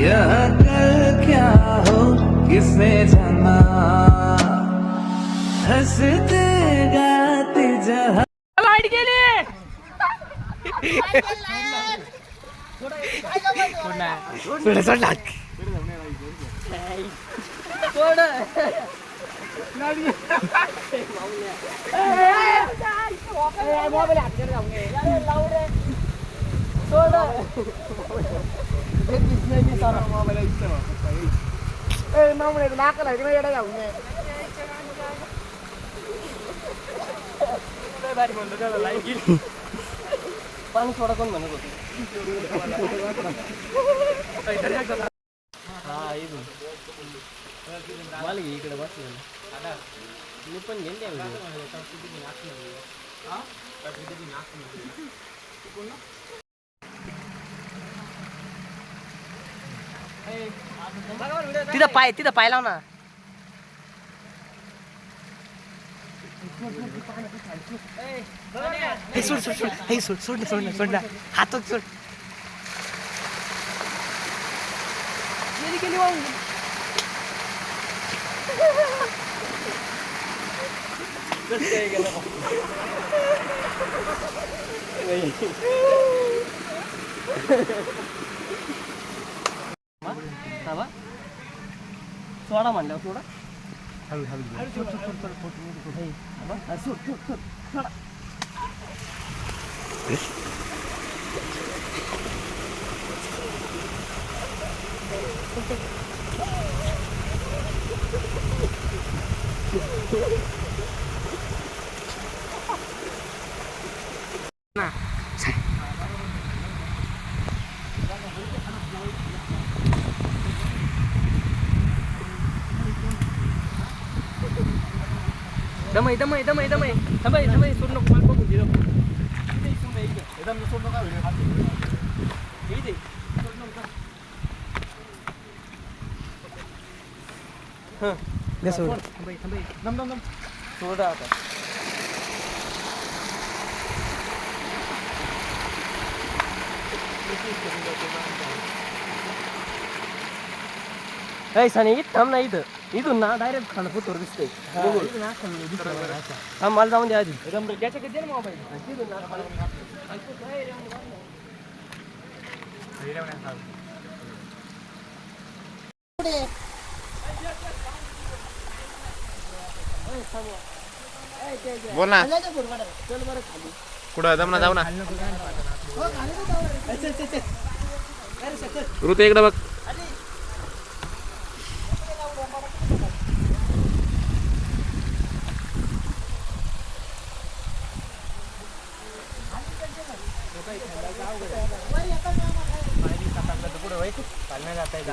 यह कल क्या हो किसने जाना, हंसते गाते जहाँ लाईट गेली. पाणी सोडा कोण म्हणत होते. हा इथून मला घे इकडे बसले मी पण घेईन त्या तिथं पाय लाव ना. सोड सोड सोड हे सोड सोड सोड सोड ना हात सोड. गेली वाहून सोडा म्हणल्यावर सोडा हळू हळू दमय दमय दमय दमय दमय दमय सोड नको मला बघू दे एकदम सोड नका व्हिडिओ इथे सोड नका. हां दे सोड थांबय थांबय दम दम दम सोड आता. काय साने थांब ना इथं इथून ना डायरेक्ट खाणं फोटोवर दिसतंय. हा मला जाऊन द्या आधी त्याच्या कधी मोबाईल बोल ना कुठं जम ना जाऊ ना ऋतू इकडे बघ.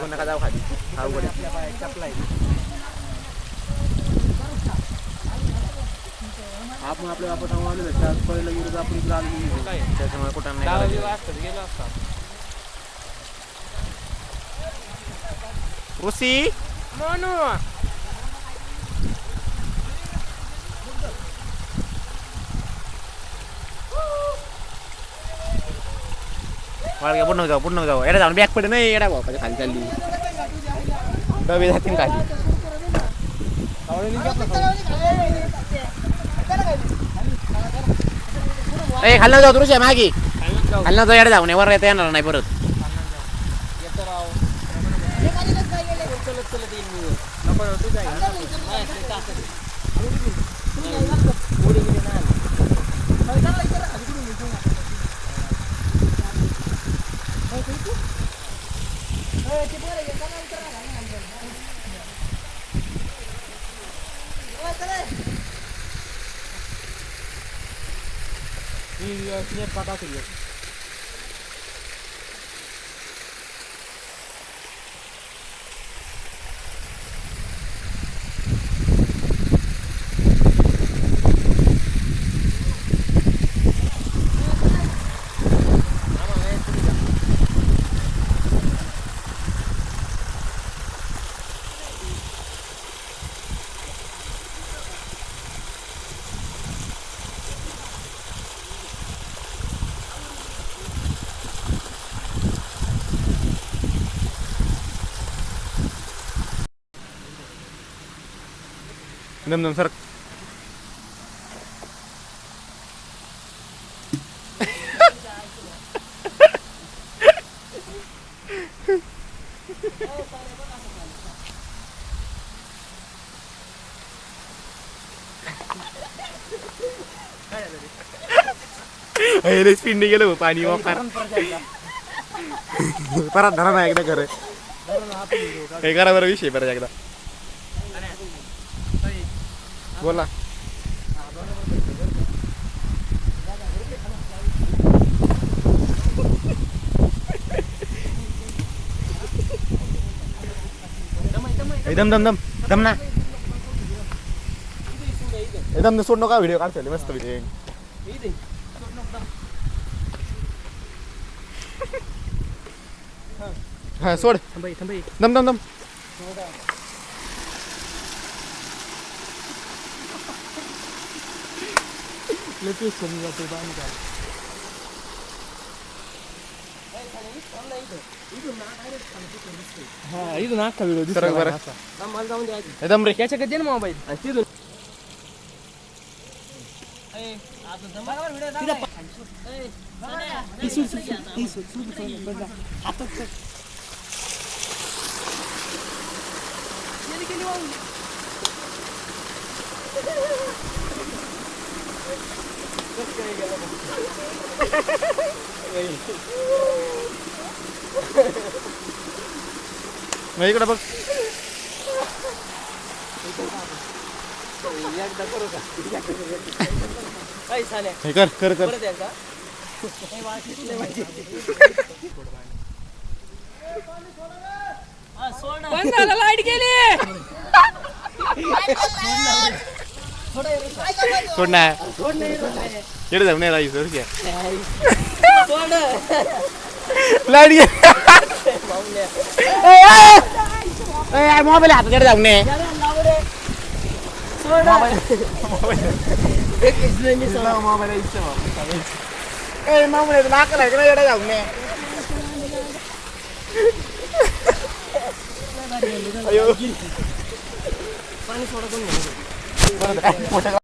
नका जाऊ खाली आपण आपल्या आपण आलो पहिलं गेलो आपण इकडे आलो त्याच्यामुळे कुठं नाही गेलो असता. ऋषी म्हणू पुन्हा जाऊ एवढा जाऊन बॅग पडे नाही एवढा भाऊ खाली चालली डबे जातील खाली. खाल्ला जाऊ तुझ्या मागे खाल्ला जाऊ एवढा जाऊ नाही वर येता येणार नाही परत. पता दम सर स्पीड गेलो पाणी वापर परत धरा ना एकदा खरं हे करा बरं विषय परत एकदा बोला दम दम दम दम ना एकदम सोड नका व्हिडिओ काढतो मस्त व्हिडिओ हा सोड दम दम दम इथून अख्खा व्हिडिओ सरक बरं मला जाऊन द्यायचं एकदम रे याच्याकडे दे ना मोबाईल आणि तिथून मग इकडे बघ एकदा करू का चालेल हे कर कर कर परत एकदा बंद झालं लाईट गेली सोड ना इकडे जाऊ नाही राहायचं लाईट गे मोबाईल हातात जाऊ नये मोबाईल नाकला इकडे जाऊ नये पाणी सोडा कोण